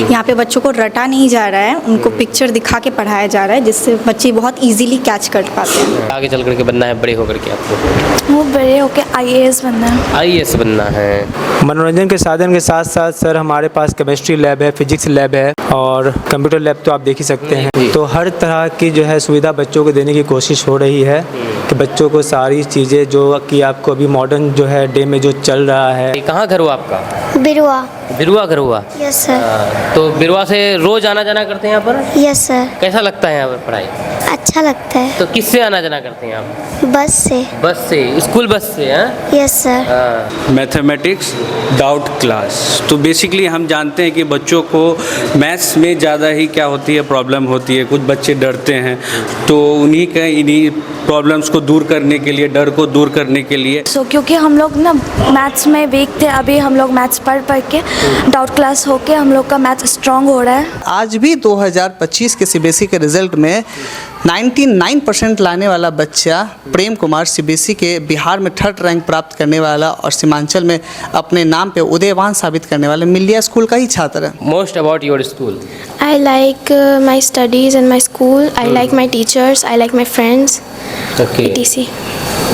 यहाँ पे बच्चों को रटा नहीं जा रहा है, उनको पिक्चर दिखा के पढ़ाया जा रहा है, जिससे बच्चे बहुत इजीली कैच कर पाते हैं। आगे चल करके बनना है बड़े होकर के आपको? वो बड़े होकर IAS बनना है। IAS बनना है। मनोरंजन के साधन के साथ साथ सर हमारे पास केमिस्ट्री लैब है, फिजिक्स लैब है और कंप्यूटर लैब तो आप देख ही सकते हैं। तो हर तरह की जो है सुविधा बच्चों को देने की कोशिश हो रही है कि बच्चों को सारी चीज़ें जो कि आपको अभी मॉडर्न जो है डे में जो चल रहा है। कहाँ घर हुआ आपका? बिरुआ। बिरुआ घर हुआ? Yes sir. तो बिरुआ से रोज आना जाना करते हैं यहाँ पर? Yes sir. कैसा लगता है यहाँ पर पढ़ाई? अच्छा लगता है। तो किससे आना जाना करते हैं आप? बस से। बस से? स्कूल बस से? हैं? Yes sir. Mathematics doubt class. तो बेसिकली हम जानते हैं कि बच्चों को मैथ्स में ज़्यादा ही क्या होती है, प्रॉब्लम होती है। कुछ बच्चे डरते हैं, तो इन्हीं प्रॉब्लम्स को दूर करने के लिए, डर को दूर करने के लिए क्योंकि हम लोग ना मैथ्स में वीक थे, अभी हम लोग मैथ्स पढ़ के डाउट क्लास होके हम लोग का मैथ्स स्ट्रांग हो रहा है। आज भी 2025 के CBSE के रिज़ल्ट में 99% लाने वाला बच्चा प्रेम कुमार CBSE के बिहार में 3rd रैंक प्राप्त करने वाला और सीमांचल में अपने नाम पे उदयवान साबित करने वाले मिलिया स्कूल का ही छात्र है। Most about your school? I like my studies and my school. I like my teachers. I like my friends. Okay. etc.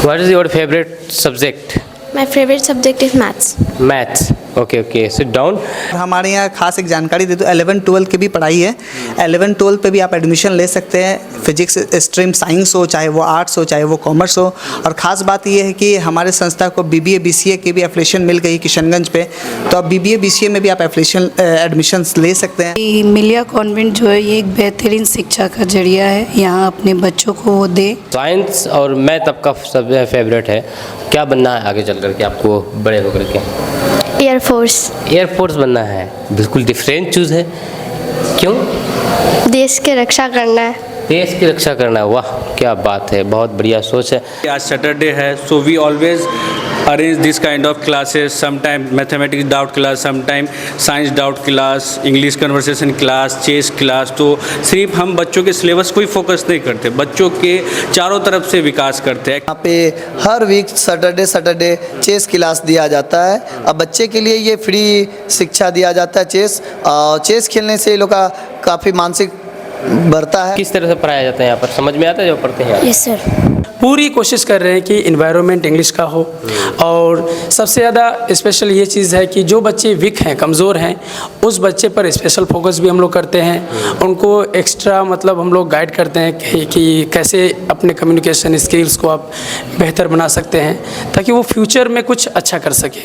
What is your favorite subject? My favorite subject is maths. Maths. Okay okay, sit down. हमारे यहाँ खास एक जानकारी दे दो, 11-12 की भी पढ़ाई है। 11-12 पे भी आप एडमिशन ले सकते हैं। फिजिक्स स्ट्रीम साइंस हो, चाहे वो आर्ट्स हो, चाहे वो कॉमर्स हो। और ख़ास बात ये है कि हमारे संस्था को BBA BCA की भी एफिलिएशन मिल गई किशनगंज पे, तो अब BBA BCA में भी आप एडमिशन ले सकते हैं। मिलिया कॉन्वेंट जो है ये एक बेहतरीन शिक्षा का जरिया है, यहाँ अपने बच्चों को वो दे। साइंस और मैथ आपका सब फेवरेट है, क्या बनना है आगे चल करके आपको बड़े होकर के? एयरफोर्स। एयरफोर्स बनना है? बिल्कुल डिफरेंट चूज़ है, क्यों? देश की रक्षा करना है। देश की रक्षा करना है, वाह क्या बात है, बहुत बढ़िया सोच है। आज सैटरडे है, so we always arrange this kind of classes, sometime mathematics doubt class, sometime science doubt class, English conversation class, chess class। तो सिर्फ हम बच्चों के सिलेबस को ही फोकस नहीं करते, बच्चों के चारों तरफ से विकास करते हैं। यहाँ पे हर वीक सैटरडे चेस क्लास दिया जाता है। अब बच्चे के लिए ये फ्री शिक्षा दिया जाता है चेस। चेस खेलने से ये लोग का काफ़ी मानसिक बढ़ता है। किस तरह से पढ़ाया जाता है यहाँ पर, समझ में आता है जो पढ़ते हैं? Yes sir. पूरी कोशिश कर रहे हैं कि इन्वायरमेंट इंग्लिश का हो, और सबसे ज़्यादा स्पेशल ये चीज़ है कि जो बच्चे वीक हैं, कमज़ोर हैं, उस बच्चे पर स्पेशल फोकस भी हम लोग करते हैं। उनको एक्स्ट्रा मतलब हम लोग गाइड करते हैं कि कैसे अपने कम्युनिकेशन स्किल्स को आप बेहतर बना सकते हैं ताकि वो फ्यूचर में कुछ अच्छा कर सके।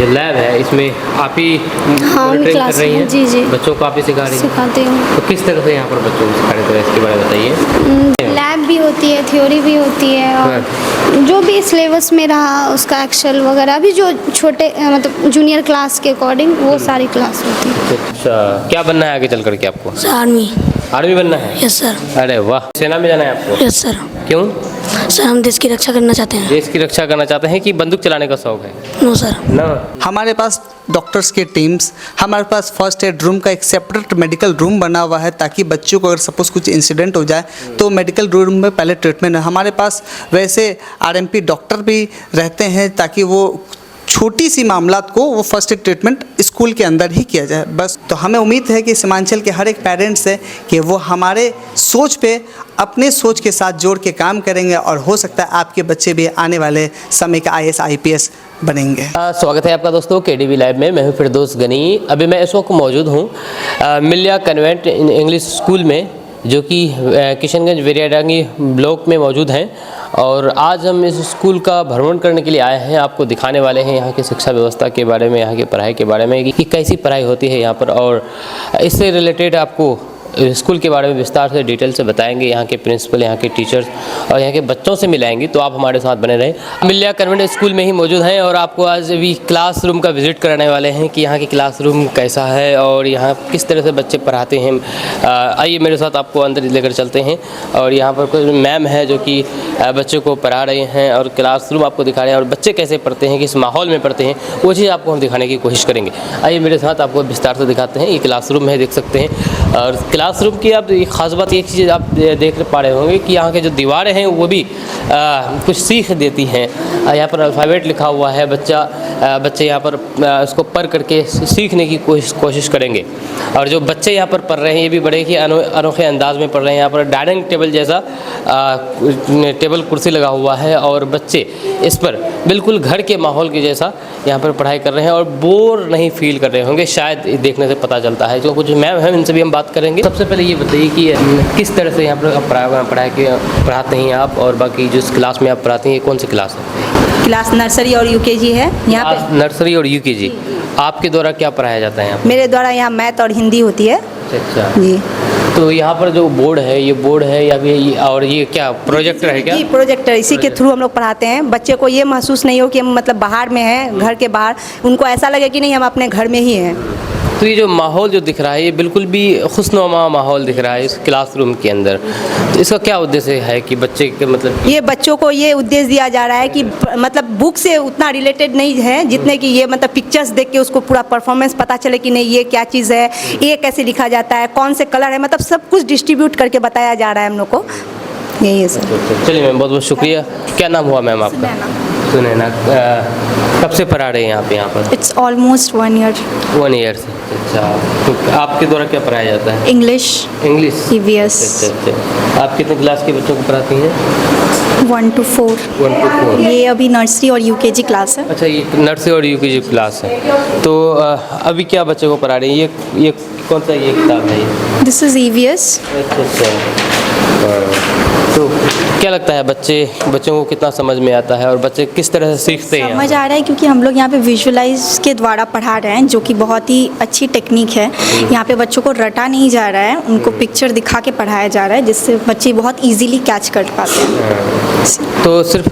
ये लैब है, इसमें आप ही ट्रेन कर रही हैं? जी जी, बच्चों को आप ही सिखा रही हैं? सिखाती हूँ। तो किस तरह से यहाँ पर बच्चों को सिखा रहे हैं, इसके बारे में बताइए। लैब भी होती है, थ्योरी भी होती है, और जो भी सिलेबस में रहा उसका एक्सेल वगैरह भी, जो छोटे मतलब जूनियर क्लास के अकॉर्डिंग वो सारी क्लास होती है। अच्छा, क्या बनना है आगे चल करके आपको? आर्मी। आर्मी बनना है? Yes sir. अरे वाह, सेना में जाना है आपको? Yes sir. क्यों? सर हम देश की रक्षा करना चाहते हैं। देश की रक्षा करना चाहते हैं कि बंदूक चलाने का शौक है? No sir. ना। हमारे पास डॉक्टर्स की टीम्स, हमारे पास फर्स्ट एड रूम का एक सेपरेट मेडिकल रूम बना हुआ है ताकि बच्चों को अगर सपोज कुछ इंसिडेंट हो जाए तो मेडिकल रूम में पहले ट्रीटमेंट है। हमारे पास वैसे RMP डॉक्टर भी रहते हैं ताकि वो छोटी सी मामलात को वो फर्स्ट एड ट्रीटमेंट स्कूल के अंदर ही किया जाए बस। तो हमें उम्मीद है कि सीमांचल के हर एक पेरेंट्स है कि वो हमारे सोच पे अपने सोच के साथ जोड़ के काम करेंगे और हो सकता है आपके बच्चे भी आने वाले समय का IAS IPS बनेंगे। स्वागत है आपका दोस्तों KDV लाइव में। मैं हूं फिरदौस गनी। अभी मैं इस वक्त मौजूद हूं मिलिया कन्वेंट इंग्लिश स्कूल में, जो कि किशनगंज वेरियाडांगी ब्लॉक में मौजूद हैं। और आज हम इस स्कूल का भ्रमण करने के लिए आए हैं, आपको दिखाने वाले हैं यहाँ की शिक्षा व्यवस्था के बारे में, यहाँ की पढ़ाई के बारे में कि कैसी पढ़ाई होती है यहाँ पर, और इससे रिलेटेड आपको स्कूल के बारे में विस्तार से डिटेल से बताएंगे। यहाँ के प्रिंसिपल, यहाँ के टीचर्स और यहाँ के बच्चों से मिलाएंगे, तो आप हमारे साथ बने रहें। मिलिया कन्वेंट स्कूल में ही मौजूद हैं और आपको आज अभी क्लासरूम का विजिट कराने वाले हैं कि यहाँ की क्लासरूम कैसा है और यहाँ किस तरह से बच्चे पढ़ाते हैं। आइए मेरे साथ, आपको अंदर लेकर चलते हैं। और यहाँ पर कुछ मैम है जो कि बच्चों को पढ़ा रहे हैं और क्लासरूम आपको दिखा रहे हैं, और बच्चे कैसे पढ़ते हैं, किस माहौल में पढ़ते हैं, वो चीज़ आपको हम दिखाने की कोशिश करेंगे। आइए मेरे साथ आपको विस्तार से दिखाते हैं। ये क्लासरूम है, देख सकते हैं। और क्लासरूम की आप एक ख़ास बात एक चीज़ आप देख पा रहे होंगे कि यहाँ के जो दीवारें हैं वो भी कुछ सीख देती हैं। यहाँ पर अल्फ़ाबेट लिखा हुआ है, बच्चे यहाँ पर उसको पढ़ करके सीखने की कोशिश करेंगे। और जो बच्चे यहाँ पर पढ़ रहे हैं ये भी बड़े ही अनोखे अंदाज में पढ़ रहे हैं। यहाँ पर डाइनिंग टेबल जैसा टेबल कुर्सी लगा हुआ है और बच्चे इस पर बिल्कुल घर के माहौल के जैसा यहाँ पर पढ़ाई कर रहे हैं और बोर नहीं फील कर रहे होंगे, शायद देखने से पता चलता है। जो कुछ मैम हैं इनसे भी हम बात करेंगे। सबसे पहले ये बताइए कि किस तरह से यहाँ पर पढ़ाते हैं आप, और बाकी जिस क्लास में आप पढ़ाते हैं ये कौन सी क्लास है? क्लास नर्सरी और यूकेजी है यहाँ पे। नर्सरी और यूकेजी। आपके द्वारा क्या पढ़ाया जाता है यहाँ? मेरे द्वारा यहाँ मैथ और हिंदी होती है। अच्छा जी। तो यहाँ पर जो बोर्ड है ये बोर्ड है या फिर और ये क्या प्रोजेक्टर है क्या? जी प्रोजेक्टर, इसी के थ्रू हम लोग पढ़ाते हैं। बच्चे को ये महसूस नहीं हो कि हम मतलब बाहर में हैं, घर के बाहर, उनको ऐसा लगे कि नहीं हम अपने घर में ही हैं। तो ये जो माहौल जो दिख रहा है ये बिल्कुल भी खुशनुमा माहौल दिख रहा है इस क्लासरूम के अंदर। तो इसका क्या उद्देश्य है कि बच्चे के मतलब ये बच्चों को ये उद्देश्य दिया जा रहा है कि मतलब बुक से उतना रिलेटेड नहीं है जितने कि ये मतलब पिक्चर्स देख के उसको पूरा परफॉर्मेंस पता चले कि नहीं ये क्या चीज़ है, ये कैसे लिखा जाता है, कौन से कलर है, मतलब सब कुछ डिस्ट्रीब्यूट करके बताया जा रहा है हम लोग को। यही है सर। चलिए मैम बहुत बहुत शुक्रिया। क्या नाम हुआ मैम आपका? सुनैना। कब से पढ़ा रहे हैं यहाँ पर? It's almost 1 year. 1 ईयर से। अच्छा, तो आपके द्वारा क्या पढ़ाया जाता है? English EVS। अच्छा। आप कितने क्लास के बच्चों को पढ़ाती हैं? 1 to 4। 1 to 4। ये अभी नर्सरी और यूकेजी क्लास है। अच्छा, ये नर्सरी और यूकेजी क्लास है। तो अभी क्या बच्चे को पढ़ा रहे हैं? ये कौन सा ये किताब है ये? This is EVS। अच्छा। तो क्या लगता है बच्चों को कितना समझ में आता है और बच्चे किस तरह से सीखते हैं? समझ आ रहा है क्योंकि हम लोग यहाँ पे विजुअलाइज के द्वारा पढ़ा रहे हैं, जो कि बहुत ही अच्छी टेक्निक है। यहाँ पे बच्चों को रटा नहीं जा रहा है, उनको पिक्चर दिखा के पढ़ाया जा रहा है, जिससे बच्चे बहुत इजीली कैच कर पाते हैं। तो सिर्फ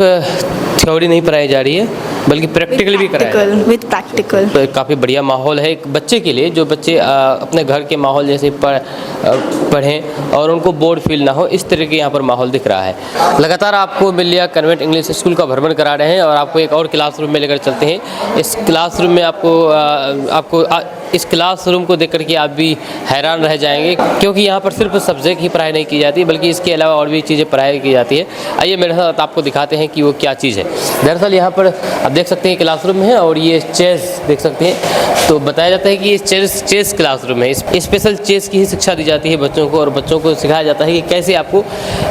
थ्योरी नहीं पढ़ाई जा रही है बल्कि प्रैक्टिकल भी कराया विद प्रैक्टिकल। तो काफ़ी बढ़िया माहौल है एक बच्चे के लिए, जो बच्चे अपने घर के माहौल जैसे पढ़ें और उनको बोर्ड फील ना हो, इस तरह के यहाँ पर माहौल दिख रहा है। लगातार आपको मिलिया कन्वेंट इंग्लिश स्कूल का भ्रमण करा रहे हैं और आपको एक और क्लासरूम में लेकर चलते हैं। इस क्लासरूम में आपको इस क्लासरूम को देख करके आप भी हैरान रह जाएंगे, क्योंकि यहाँ पर सिर्फ सब्जेक्ट ही पढ़ाई नहीं की जाती बल्कि इसके अलावा और भी चीज़ें पढ़ाई की जाती है। आइए मेरे साथ आपको दिखाते हैं कि वो क्या चीज़ है। दरअसल यहाँ पर आप देख सकते हैं क्लासरूम है और ये चेस देख सकते हैं। तो बताया जाता है कि ये चेस क्लासरूम है। स्पेशल चेस की ही शिक्षा दी जाती है बच्चों को, और बच्चों को सिखाया जाता है कि कैसे आपको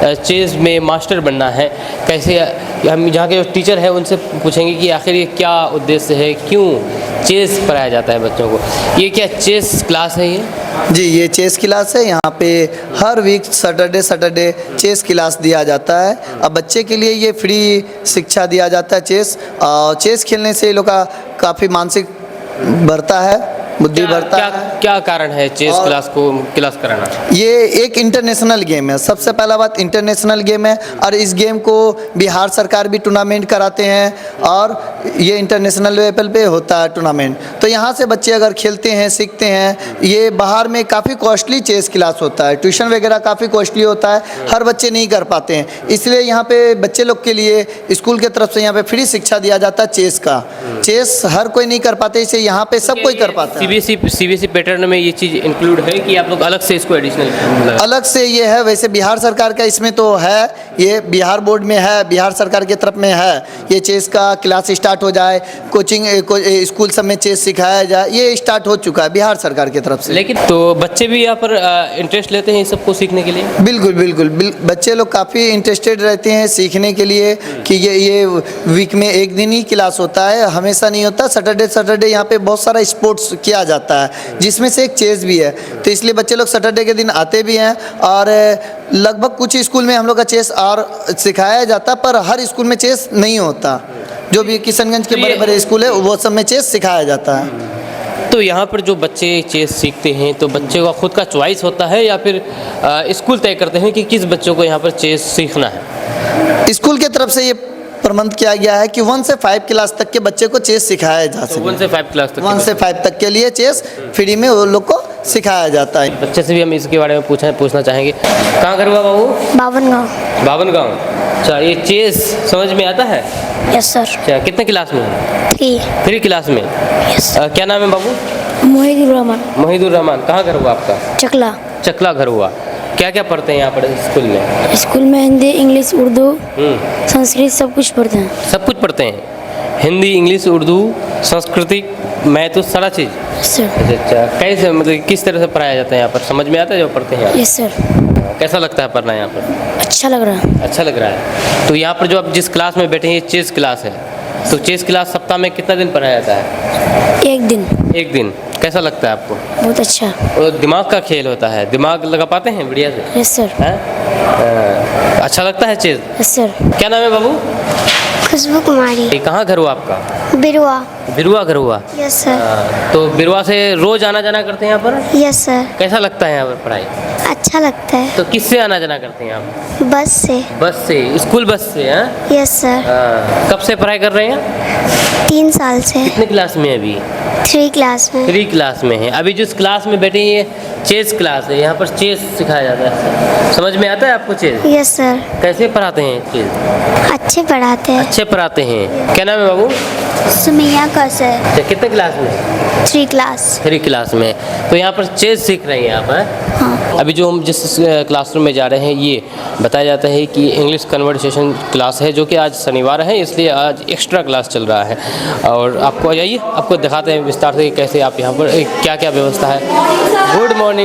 चेस में मास्टर बनना है। कैसे हम यहाँ के जो टीचर हैं उनसे पूछेंगे कि आखिर ये क्या उद्देश्य है, क्यों चेस पढ़ाया जाता है बच्चों को। ये क्या चेस क्लास है ये? जी, ये चेस क्लास है। यहाँ पे हर वीक सैटरडे चेस क्लास दिया जाता है। अब बच्चे के लिए ये फ्री शिक्षा दिया जाता है चेस। चेस खेलने से ये लोग का काफ़ी मानसिक बढ़ता है, बुद्धि बढ़ता है। क्या कारण है चेस क्लास कराना? ये एक इंटरनेशनल गेम है। सबसे पहला बात, इंटरनेशनल गेम है और इस गेम को बिहार सरकार भी टूर्नामेंट कराते हैं और ये इंटरनेशनल लेवल पे होता है टूर्नामेंट। तो यहाँ से बच्चे अगर खेलते हैं, सीखते हैं। ये बाहर में काफ़ी कॉस्टली चेस क्लास होता है, ट्यूशन वगैरह काफ़ी कॉस्टली होता है, हर बच्चे नहीं कर पाते हैं। इसलिए यहाँ पे बच्चे लोग के लिए स्कूल की तरफ से यहाँ पे फ्री शिक्षा दिया जाता है चेस का। चेस हर कोई नहीं कर पाते, इसे यहाँ पे सब कोई कर पाता है। सीबीएसई पैटर्न में ये चीज़ इंक्लूड है कि आप लोग अलग से इसको एडिशनल अलग से ये है? वैसे बिहार सरकार का इसमें तो है, ये बिहार बोर्ड में है, बिहार सरकार की तरफ में है। ये चेस का क्लास स्टार्ट हो जाए, कोचिंग स्कूल सब में चेस सिखाया जाए, ये स्टार्ट हो चुका है बिहार सरकार की तरफ से। लेकिन तो बच्चे भी यहाँ पर इंटरेस्ट लेते हैं इस सबको सीखने के लिए? बिल्कुल बच्चे लोग काफ़ी इंटरेस्टेड रहते हैं सीखने के लिए कि ये वीक में एक दिन ही क्लास होता है, हमेशा नहीं होता। सैटरडे यहाँ पे बहुत सारा स्पोर्ट्स किया जाता है, जिसमें से एक चेस भी है। तो इसलिए बच्चे लोग सैटरडे के दिन आते भी हैं और लगभग कुछ स्कूल में हम लोग का चेस और सिखाया जाता, पर हर स्कूल में चेस नहीं होता। जो भी किशनगंज के बड़े बड़े स्कूल है वो सब में चेस सिखाया जाता है। तो यहाँ पर जो बच्चे चेस सीखते हैं तो बच्चे का खुद का चॉइस होता है या फिर स्कूल तय करते हैं कि किस बच्चों को यहाँ पर चेस सीखना है? स्कूल की तरफ से ये प्रबंध किया गया है कि 1 से 5 क्लास तक के बच्चे को चेस सिखाया जा सके। 1 से 5 क्लास तक? 1 से 5 तक के लिए चेस फ्री में वो लोग को सिखाया जाता है। बच्चे से भी हम इसके बारे में पूछना चाहेंगे। कहाँ घर हुआ बाबू? बावन गाँव। अच्छा, ये चेस समझ में आता है? Yes sir. अच्छा, कितने क्लास में है? 3 क्लास में। यस। क्या नाम है बाबू? मोहिदुर रहमान। मोहिदुर रहमान। कहाँ घर हुआ आपका? चकला। चकला घर हुआ। क्या क्या पढ़ते हैं यहाँ पर स्कूल में? स्कूल में हिंदी, इंग्लिश, उर्दू, संस्कृत सब कुछ पढ़ते हैं। सब कुछ पढ़ते हैं, हिंदी, इंग्लिश, उर्दू, संस्कृति, मैथ, तो सारा चीज़। सर। अच्छा, कैसे मतलब किस तरह से पढ़ाया जाता है यहाँ पर? समझ में आता है जो पढ़ते हैं? Yes sir. कैसा लगता है पढ़ना यहाँ पर? अच्छा लग रहा है। अच्छा लग रहा है। तो यहाँ पर जो आप जिस क्लास में बैठे हैं, ये चेस क्लास है, तो चेस क्लास सप्ताह में कितना दिन पढ़ाया जाता है? एक दिन। एक दिन। कैसा लगता है आपको? बहुत अच्छा। और दिमाग का खेल होता है, दिमाग लगा पाते हैं बढ़िया से? Yes sir. अच्छा लगता है चेस? Yes sir. क्या नाम है बाबू? खुशबू कुमारी। ये कहाँ घर हुआ आपका? बिरुआ। बिरुआ घर हुआ? Yes sir. तो बिरुआ से रोज आना जाना करते हैं यहाँ पर? Yes sir. कैसा लगता है यहाँ पर पढ़ाई? अच्छा लगता है। तो किससे आना जाना करते हैं आप? बस से। बस से? स्कूल बस से? हैं? Yes sir. कब से पढ़ाई कर रहे हैं? 3 साल से। कितने क्लास में अभी? 3 क्लास में। 3 क्लास में है। अभी जिस क्लास में बैठे हैं ये चेस क्लास है, यहाँ पर चेस सिखाया जाता है। समझ में आता है आपको चेस? Yes sir. कैसे पढ़ाते हैं चेस? अच्छे पढ़ाते हैं। अच्छे पढ़ाते हैं। क्या नाम है बाबू? सुमैया कौशल। अच्छा, कितने क्लास में? 3 क्लास। 3 क्लास में। तो यहाँ पर चेस सीख रहे हैं आप? हैं? हाँ। अभी जो हम जिस क्लासरूम में जा रहे हैं, ये बताया जाता है कि इंग्लिश कन्वर्सेशन क्लास है, जो कि आज शनिवार है इसलिए आज एक्स्ट्रा क्लास चल रहा है। और आपको आइए, आपको दिखाते हैं विस्तार से कैसे आप यहाँ पर क्या क्या व्यवस्था है।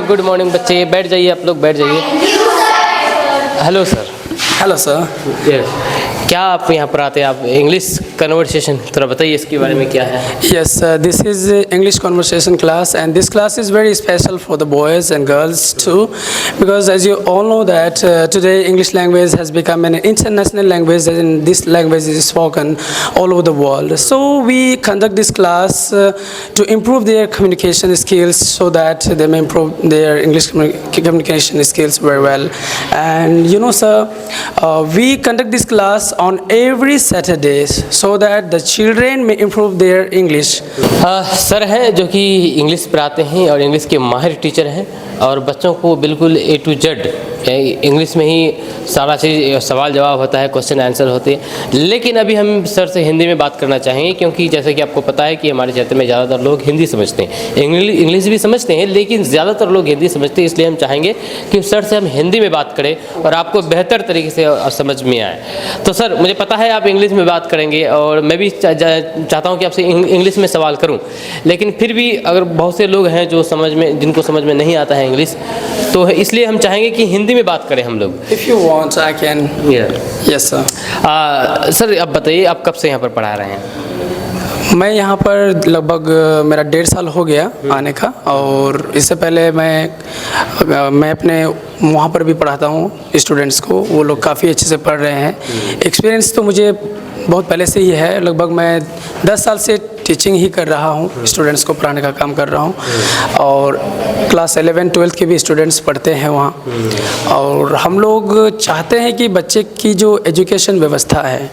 गुड मॉर्निंग बच्चे, बैठ जाइए, आप लोग बैठ जाइए। Hello sir. Hello sir. क्या आप यहाँ पर आते हैं? आप इंग्लिश कन्वर्सेशन थोड़ा बताइए इसके बारे में क्या है? Yes, this is English conversation class, and this class is very special for the boys and girls too, because as you all know that today English language has become an international language, and this language is spoken all over the world. So we conduct this class to improve their communication skills, so that they may improve their English communication skills very well. And you know, sir, we conduct this class on every Saturdays, so that the children may improve their English. Sir हैं जो कि English पढ़ाते हैं और English के माहिर teacher हैं, और बच्चों को बिल्कुल A to Z इंग्लिश में ही सारा चीज़ सवाल जवाब होता है, क्वेश्चन आंसर होते हैं। लेकिन अभी हम सर से हिंदी में बात करना चाहेंगे, क्योंकि जैसे कि आपको पता है कि हमारे क्षेत्र में ज़्यादातर लोग हिंदी समझते हैं, इंग्लिश भी समझते हैं, लेकिन ज़्यादातर लोग हिंदी समझते हैं। इसलिए हम चाहेंगे कि सर से हम हिंदी में बात करें और आपको बेहतर तरीके से समझ में आए। तो सर, मुझे पता है आप इंग्लिश में बात करेंगे और मैं भी चाहता हूँ कि आपसे इंग्लिश में सवाल करूँ, लेकिन फिर भी अगर बहुत से लोग हैं जो जिनको समझ में नहीं आता है इंग्लिश, तो इसलिए हम चाहेंगे कि हिंदी में बात करें हम लोग। If you want, I can. Yes, sir. Sir, आप बताइए, आप कब से यहाँ पर पढ़ा रहे हैं? मैं यहाँ पर लगभग मेरा 1.5 साल हो गया आने का, और इससे पहले मैं अपने वहाँ पर भी पढ़ाता हूँ स्टूडेंट्स को। वो लोग काफ़ी अच्छे से पढ़ रहे हैं। एक्सपीरियंस तो मुझे बहुत पहले से ही है। लगभग मैं 10 साल से टीचिंग ही कर रहा हूँ, स्टूडेंट्स को पढ़ाने का काम कर रहा हूँ, और क्लास 11-12 के भी स्टूडेंट्स पढ़ते हैं वहाँ। और हम लोग चाहते हैं कि बच्चे की जो एजुकेशन व्यवस्था है,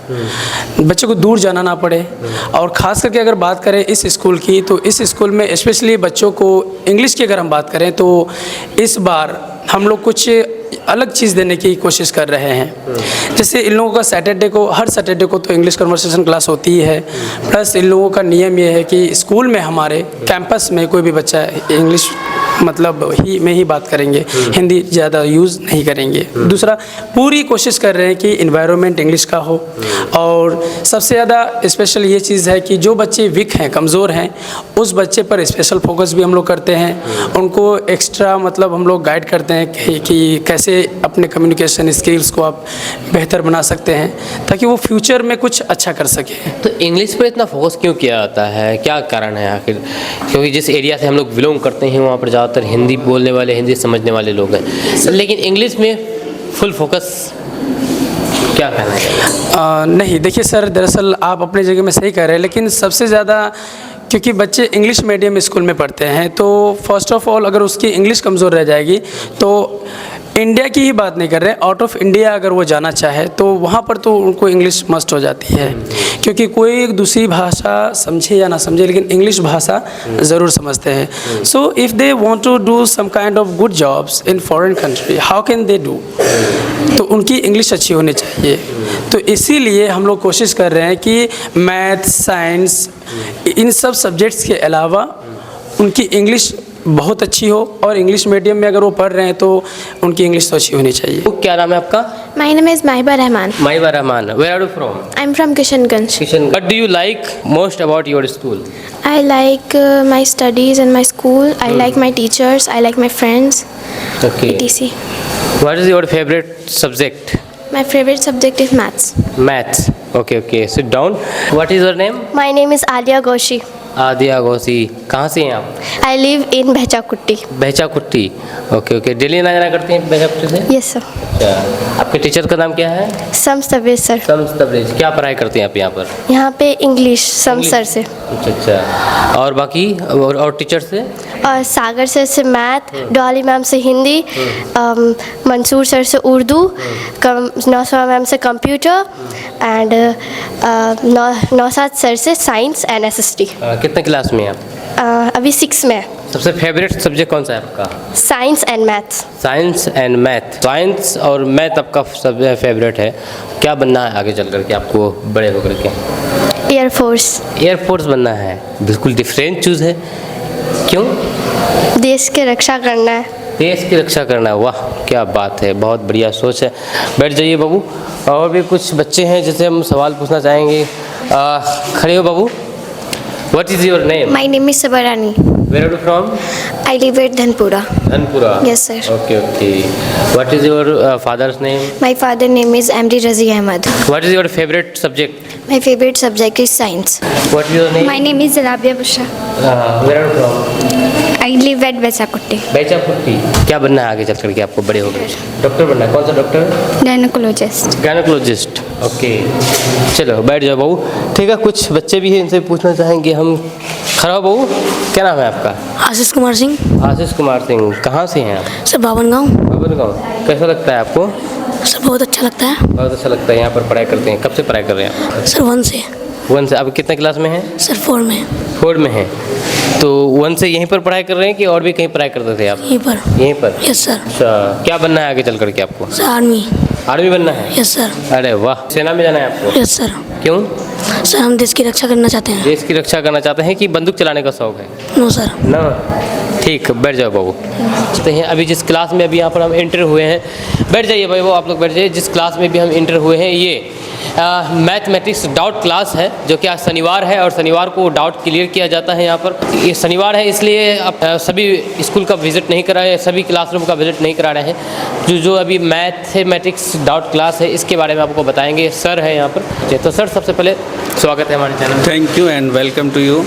बच्चे को दूर जाना ना पड़े। और ख़ास करके अगर बात करें इस स्कूल की, तो इस स्कूल में स्पेशली बच्चों को इंग्लिश की अगर हम बात करें, तो इस बार हम लोग कुछ अलग चीज़ देने की कोशिश कर रहे हैं। जैसे इन लोगों का हर सैटरडे को तो इंग्लिश कन्वर्सेशन क्लास होती ही है, प्लस इन लोगों का नियम ये है कि स्कूल में हमारे कैंपस में कोई भी बच्चा इंग्लिश में ही बात करेंगे, हिंदी ज़्यादा यूज़ नहीं करेंगे। दूसरा, पूरी कोशिश कर रहे हैं कि इन्वायरमेंट इंग्लिश का हो, और सबसे ज़्यादा स्पेशल ये चीज़ है कि जो बच्चे वीक हैं, कमज़ोर हैं, उस बच्चे पर स्पेशल फोकस भी हम लोग करते हैं। उनको एक्स्ट्रा हम लोग गाइड करते हैं कि कैसे अपने कम्युनिकेशन स्किल्स को आप बेहतर बना सकते हैं, ताकि वो फ्यूचर में कुछ अच्छा कर सके। तो इंग्लिश पर इतना फोकस क्यों किया जाता है? क्या कारण है आखिर? क्योंकि जिस एरिया से हम लोग बिलोंग करते हैं वहाँ पर ज़्यादातर हिंदी बोलने वाले, हिंदी समझने वाले लोग हैं, लेकिन इंग्लिश में फुल फोकस क्या कहना है? नहीं, देखिए सर, दरअसल आप अपने जगह में सही कह रहे हैं, लेकिन सबसे ज़्यादा क्योंकि बच्चे इंग्लिश मीडियम स्कूल में पढ़ते हैं, तो फर्स्ट ऑफ ऑल अगर उसकी इंग्लिश कमज़ोर रह जाएगी, तो इंडिया की ही बात नहीं कर रहे, आउट ऑफ इंडिया अगर वो जाना चाहे तो वहाँ पर तो उनको इंग्लिश मस्ट हो जाती है। क्योंकि कोई एक दूसरी भाषा समझे या ना समझे, लेकिन इंग्लिश भाषा ज़रूर समझते हैं। So if they want to do some kind of good jobs in foreign country, how can they do? तो उनकी इंग्लिश अच्छी होनी चाहिए। तो इसीलिए हम लोग कोशिश कर रहे हैं कि मैथ, साइंस, इन सब सब्जेक्ट्स के अलावा उनकी इंग्लिश बहुत अच्छी हो, और इंग्लिश मीडियम में अगर वो पढ़ रहे हैं तो उनकी इंग्लिश तो अच्छी होनी चाहिए। क्या नाम है आपका? My name is Mahiba Rahman. Mahiba Rahman. Where are you from? I'm from Kishanganj. Kishan. What do you like most about your school? I like my studies and my school. I like my teachers. I like my friends. Okay. etc. What is your favourite subject? My favorite subject is maths. Maths. Okay okay, sit down. What is your name? My name is Alia Goshi. Adiya Ghosi. कहाँ से हैं आप? I live in Bhechakutti. बहचा कुट्टी। Okay okay, daily आना जाना करते हैं बहचा कुट्टी से? Yes sir. अच्छा, आपके टीचर का नाम क्या है? Sams Tabriz sir. Shams Tabrez. क्या पढ़ाई करते हैं आप यहाँ पर? यहाँ पे English Sams sir से, अच्छा अच्छा, और बाकी और टीचर से? और सागर सर से मैथ, डॉली मैम से हिंदी, मंसूर सर से उर्दू, नौशा मैम से कंप्यूटर एंड नौशाद सर से साइंस एंड SST। कितने क्लास में हैं आप? अभी 6 में है। सबसे फेवरेट सब्जेक्ट कौन सा है आपका? Science and maths. Science and math. Science और मैथ आपका सब फेवरेट है। क्या बनना है आगे चल कर के आपको बड़े होकर के? एयरफोर्स। एयरफोर्स बनना है। बिल्कुल डिफरेंट चूज़ है। क्यों? देश की रक्षा करना है। देश की रक्षा करना है। वाह क्या बात है, बहुत बढ़िया सोच है। बैठ जाइए बाबू। और भी कुछ बच्चे हैं जिससे हम सवाल पूछना चाहेंगे। खड़े हो बाबू। What is your name? My name is Sabarani. Where are you from? I live at Dhanpura. Dhanpura. Yes, sir. Okay okay. What is your father's name? My father name is MD Razi Ahmad. What is your favourite subject? My favorite subject is science. What is your name? My name is Rabia Busha. Where are you from? I live at Bhechakutti. बेचा कुट्टी। क्या बनना है आगे चल करके आपको बड़े होकर? डॉक्टर बनना है। कौन सा डॉक्टर? Gynecologist. गायनोकोलॉजिस्ट। ओके, चलो बैठ जाओ बहू। ठीक है, कुछ बच्चे भी हैं, इनसे पूछना चाहेंगे हम। खड़ा हो बहू। क्या नाम है आपका? आशीष कुमार सिंह। आशीष कुमार सिंह। कहाँ से हैं आप? सर बावन गाँव। बाबर गाँव। कैसा लगता है आपको? सर बहुत अच्छा लगता है। बहुत अच्छा लगता है। यहाँ पर पढ़ाई करते हैं। कब से पढ़ाई कर रहे हैं आप? सर 1 से। 1 से। अब कितने क्लास में हैं? सर 4 में। 4 में हैं। तो 1 से यहीं पर पढ़ाई कर रहे हैं कि और भी कहीं पढ़ाई करते थे आप? यहीं पर। यहीं पर। Yes sir. अच्छा, क्या बनना है आगे चल करके आपको? Sir army. आर्मी बनना है? Yes sir. अरे वाह, सेना में जाना है आपको? Yes sir. क्यों? सर हम देश की रक्षा करना चाहते हैं। देश की रक्षा करना चाहते हैं कि बंदूक चलाने का शौक है? No sir. ना। ठीक, बैठ जाओ बाबू। तो हैं अभी जिस क्लास में अभी यहाँ पर हम इंटर हुए हैं, बैठ जाइए भाई, वो आप लोग बैठ जाइए। जिस क्लास में भी हम इंटर हुए हैं ये मैथमेटिक्स डाउट क्लास है, जो कि आज शनिवार है और शनिवार को डाउट क्लियर किया जाता है यहाँ पर। ये शनिवार है इसलिए अब सभी स्कूल का विजिट नहीं करा है, सभी क्लासरूम का विजिट नहीं करा रहे हैं। जो अभी मैथमेटिक्स डाउट क्लास है इसके बारे में आपको बताएंगे। सर है यहाँ पर। तो सर सबसे पहले स्वागत है हमारे चैनल। Thank you and welcome to you.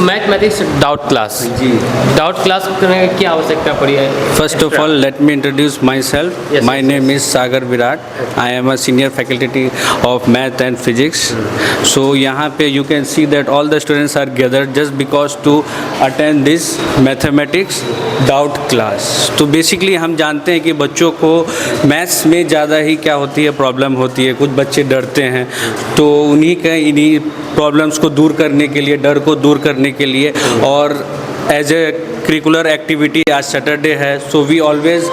Mathematics doubt class. जी। डाउट क्लास करने की क्या आवश्यकता पड़ी है? First of all, let me introduce myself. Yes, My yes, name is Sagar Virat. I am a senior faculty of math and physics. So यहाँ पे you can see that all the students are gathered just because to attend this mathematics doubt class. तो basically हम जानते हैं कि बच्चों को maths में ज़्यादा ही क्या होती है, प्रॉब्लम होती है। कुछ बच्चे डरते हैं, तो इन्हीं प्रॉब्लम्स को दूर करने के लिए, डर को दूर करने के लिए, और एज ए करिकुलर एक्टिविटी आज सैटरडे है, so we always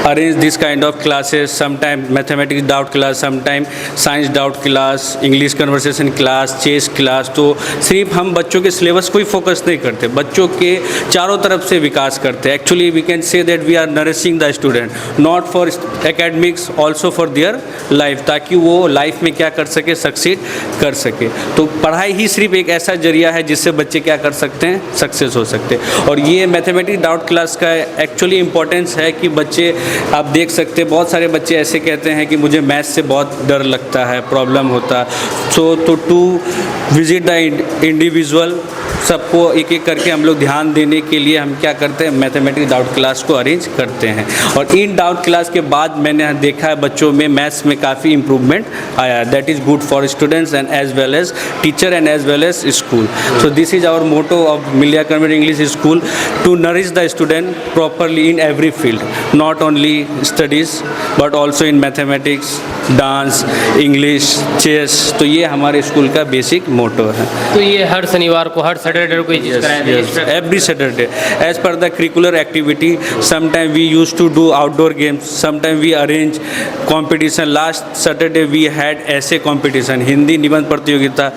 arrange this kind of classes, sometime mathematics doubt class, sometime science doubt class, English conversation class, chess class। तो सिर्फ हम बच्चों के सिलेबस को ही फोकस नहीं करते, बच्चों के चारों तरफ से विकास करते हैं। Actually we can say that we are nourishing the student not for academics, also for their life, ताकि वो लाइफ में क्या कर सके, सक्सीड कर सके। तो पढ़ाई ही सिर्फ एक ऐसा जरिया है जिससे बच्चे क्या कर सकते हैं, सक्सेस हो सकते हैं। और ये मैथमेटिक्स डाउट क्लास का एक्चुअली इम्पोर्टेंस है कि बच्चे, आप देख सकते हैं बहुत सारे बच्चे ऐसे कहते हैं कि मुझे मैथ्स से बहुत डर लगता है, प्रॉब्लम होता है। सो तो टू विजिट द इंडिविजुअल, सबको एक एक करके हम लोग ध्यान देने के लिए हम क्या करते हैं, मैथमेटिक्स डाउट क्लास को अरेंज करते हैं। और इन डाउट क्लास के बाद मैंने देखा है बच्चों में मैथ्स में काफ़ी इम्प्रूवमेंट आया है। That is good for students and as well as teacher and as well as school. So this is our motto of Milia convent English school, to nourish the student properly in every field, not only only studies but also in mathematics, dance, English, chess. तो ये हमारे school का basic मोटो है। तो ये हर शनिवार को, हर Saturday को ये चीज़ कराया जाता है? Every Saturday, as per the curricular activity. Sometime we used to do outdoor games. Sometime we arrange competition. Last Saturday we had essay competition, Hindi निबंध प्रतियोगिता.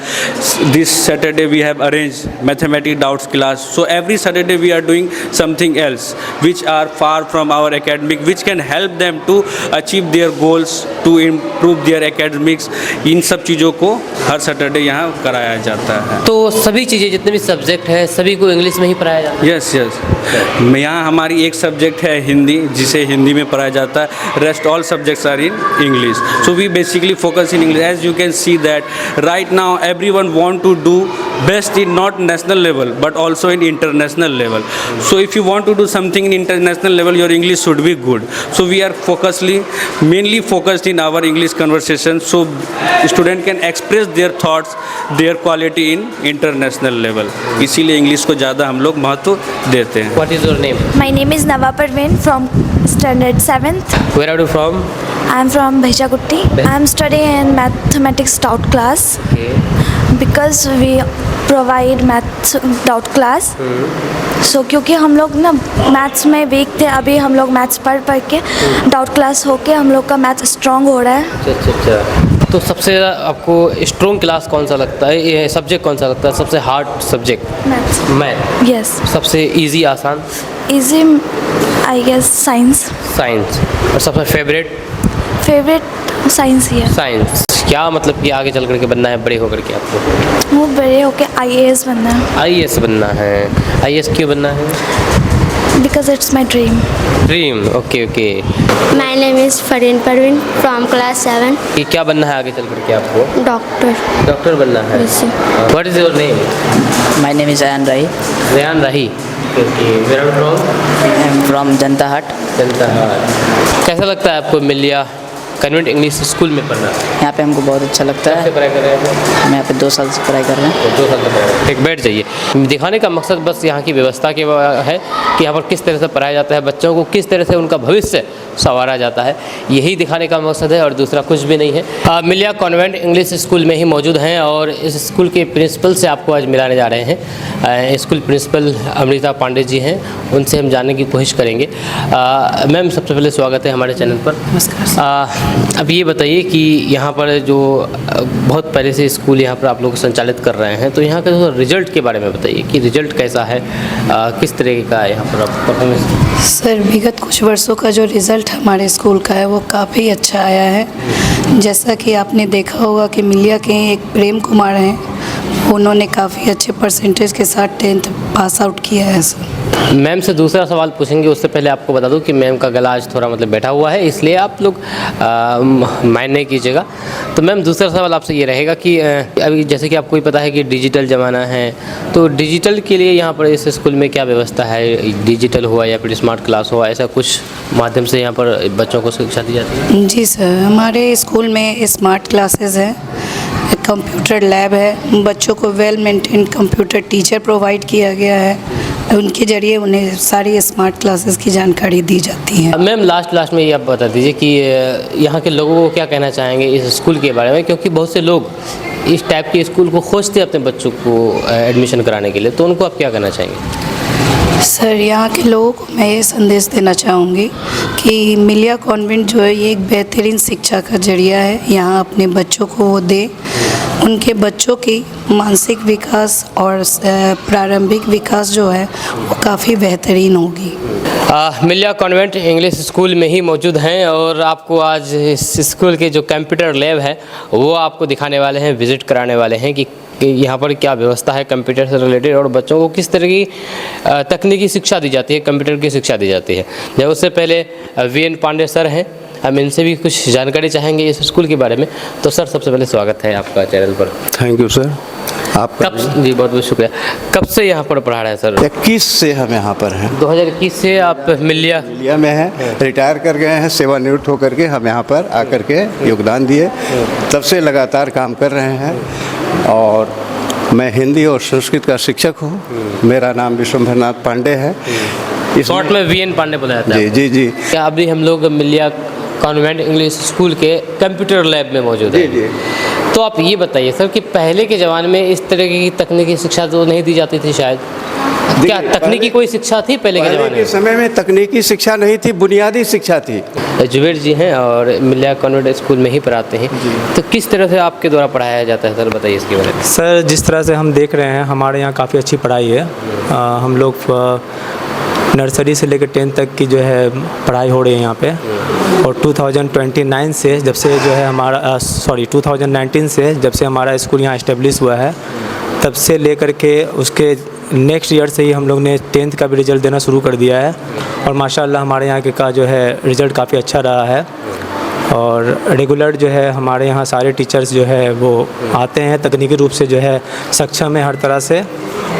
This Saturday we have arranged mathematics doubts class. So every Saturday we are doing something else, which are far from our academic, which can help them to achieve their goals, to improve their academics. इन सब चीज़ों को हर Saturday यहाँ कराया जाता है। तो सभी चीज़ें जितने भी सब्जेक्ट हैं सभी को इंग्लिश में ही पढ़ाया जाता है? Yes yes. यहाँ हमारी एक सब्जेक्ट है हिंदी, जिसे हिंदी में पढ़ाया जाता है। Rest all subjects are in English. So we basically focus in English. As you can see that right now everyone want to do best in not national level but also in international level. So if you want to do something in international level, your English should be good. So we are focusly mainly focused in our English conversation, so student can express their thoughts, their quality in international level. इसीलिए English को ज़्यादा हम लोग महत्व देते हैं। What is your name? My name is Nava Parveen from standard 7th. Where are you from? I am from Bhajagutti. I am studying in mathematics doubt class. Okay. Because we provide maths doubt class. सो क्योंकि हम लोग ना maths में week थे, अभी हम लोग maths पढ़ के डाउट क्लास होके हम लोग का मैथ्स स्ट्रॉन्ग हो रहा है। अच्छा। तो सबसे ज़्यादा आपको स्ट्रॉन्ग क्लास कौन सा लगता है, ये सब्जेक्ट कौन सा लगता है, सबसे हार्ड सब्जेक्ट? मैथ। यस। सबसे इजी, आसान? Easy I guess science. Science. और सबसे फेवरेट साइंस ही है। साइंस। क्या मतलब कि आगे चल करके बनना है बड़े होकर के आपको? वो बड़े होके IAS बनना है। IAS बनना है। IAS क्यों बनना है? Because it's my dream. Okay okay. My name is Fareen Parveen from class 7. कि क्या बनना है आगे चल करके आपको? Doctor. बनना है। What is your name? My name is Ayan Rahi. Rehan Rahi. Okay. Where are you from? I am from Janta Hat. कैसा लगता है आपको मिलिया कन्वेंट इंग्लिश स्कूल में पढ़ना? यहाँ पे हमको बहुत अच्छा लगता है। पढ़ाई कर रहे हैं? हम यहाँ पे 2 साल से पढ़ाई कर रहे हैं। 2 साल से पढ़ाई। ठीक, बैठ जाइए। दिखाने का मकसद बस यहाँ की व्यवस्था के है कि यहाँ पर किस तरह से पढ़ाया जाता है, बच्चों को किस तरह से उनका भविष्य संवारा जाता है, यही दिखाने का मकसद है और दूसरा कुछ भी नहीं है। मिलिया कॉन्वेंट इंग्लिश स्कूल में ही मौजूद हैं और इस स्कूल के प्रिंसिपल से आपको आज मिलाने जा रहे हैं। स्कूल प्रिंसिपल अमृता पांडे जी हैं, उनसे हम जानने की कोशिश करेंगे। मैम, सबसे पहले स्वागत है हमारे चैनल पर। नमस्कार। अब ये बताइए कि यहाँ पर जो बहुत पहले से स्कूल यहाँ पर आप लोग संचालित कर रहे हैं, तो यहाँ का जो रिजल्ट के बारे में बताइए कि रिजल्ट कैसा है, किस तरह का है यहाँ पर परफॉर्मेंस? सर, विगत कुछ वर्षों का जो रिज़ल्ट हमारे स्कूल का है वो काफ़ी अच्छा आया है। जैसा कि आपने देखा होगा कि मिलिया के एक प्रेम कुमार हैं, उन्होंने काफ़ी अच्छे परसेंटेज के साथ 10th पास आउट किया है सर। मैम से दूसरा सवाल पूछेंगे, उससे पहले आपको बता दूं कि मैम का गला आज थोड़ा मतलब बैठा हुआ है, इसलिए आप लोग माइंड नहीं कीजिएगा। तो मैम, दूसरा सवाल आपसे ये रहेगा कि अभी जैसे कि आपको ही पता है कि डिजिटल ज़माना है, तो डिजिटल के लिए यहाँ पर इस स्कूल में क्या व्यवस्था है? डिजिटल हुआ या फिर स्मार्ट क्लास हुआ, ऐसा कुछ माध्यम से यहाँ पर बच्चों को शिक्षा दी जाती है? जी सर, हमारे स्कूल में स्मार्ट क्लासेस हैं, कंप्यूटर लैब है, बच्चों को well maintain computer teacher provide किया गया है, उनके ज़रिए उन्हें सारी स्मार्ट क्लासेस की जानकारी दी जाती है। मैम, लास्ट में ये आप बता दीजिए कि यहाँ के लोगों को क्या कहना चाहेंगे इस स्कूल के बारे में, क्योंकि बहुत से लोग इस टाइप के स्कूल को खोजते हैं अपने बच्चों को एडमिशन कराने के लिए, तो उनको आप क्या कहना चाहेंगे? सर, यहाँ के लोगों को मैं ये संदेश देना चाहूँगी कि मिलिया कॉन्वेंट जो है ये एक बेहतरीन शिक्षा का जरिया है। यहाँ अपने बच्चों को वो दे, उनके बच्चों की मानसिक विकास और प्रारंभिक विकास जो है वो काफ़ी बेहतरीन होगी। मिलिया कॉन्वेंट इंग्लिश स्कूल में ही मौजूद हैं और आपको आज इस स्कूल के जो कंप्यूटर लैब है वो आपको दिखाने वाले हैं, विज़िट कराने वाले हैं कि यहाँ पर क्या व्यवस्था है कंप्यूटर से रिलेटेड और बच्चों को किस तरह की तकनीकी शिक्षा दी जाती है, कंप्यूटर की शिक्षा दी जाती है। जब उससे पहले VN पांडे सर हैं, हम इनसे भी कुछ जानकारी चाहेंगे इस स्कूल के बारे में। तो सर, सबसे पहले स्वागत है आपका चैनल पर। Thank you sir. आप कब? जी, बहुत बहुत शुक्रिया। कब से यहाँ पर पढ़ा रहे हैं सर? 21 से हम यहाँ पर हैं। 2021 से आप मिलिया में हैं, रिटायर कर गए हैं, सेवानिवृत्त होकर के हम यहाँ पर आकर के योगदान दिए, तब से लगातार काम कर रहे हैं। और मैं हिंदी और संस्कृत का शिक्षक हूँ। मेरा नाम विश्वंभरनाथ पांडे है। शॉर्ट में VN पांडे बुलाया जाता है। जी जी जी क्या अभी हम लोग मिलिया कॉन्वेंट इंग्लिश स्कूल के कंप्यूटर लैब में मौजूद जी हैं। जी। तो आप ये बताइए सर कि पहले के ज़माने में इस तरह की तकनीकी शिक्षा तो नहीं दी जाती थी शायद, क्या तकनीकी कोई शिक्षा थी पहले के ज़माने के समय में तकनीकी शिक्षा नहीं थी, बुनियादी शिक्षा थी। में? जुबेर जी हैं और मिलिया कॉन्वेंट स्कूल में ही पढ़ाते हैं, तो किस तरह से आपके द्वारा पढ़ाया जाता है सर, बताइए इसके बारे में। सर जिस तरह से हम देख रहे हैं हमारे यहाँ काफ़ी अच्छी पढ़ाई है। हम लोग नर्सरी से लेकर 10th तक की जो है पढ़ाई हो रही है यहाँ पे। और 2029 से जब से जो है हमारा 2019 से जब से हमारा स्कूल यहाँ इस्टेब्लिश हुआ है, तब से लेकर के उसके नेक्स्ट ईयर से ही हम लोग ने 10th का भी रिज़ल्ट देना शुरू कर दिया है। और माशाल्लाह हमारे यहाँ के का जो है रिज़ल्ट काफ़ी अच्छा रहा है। और रेगुलर जो है हमारे यहाँ सारे टीचर्स जो है वो आते हैं, तकनीकी रूप से जो है सक्षम है हर तरह से।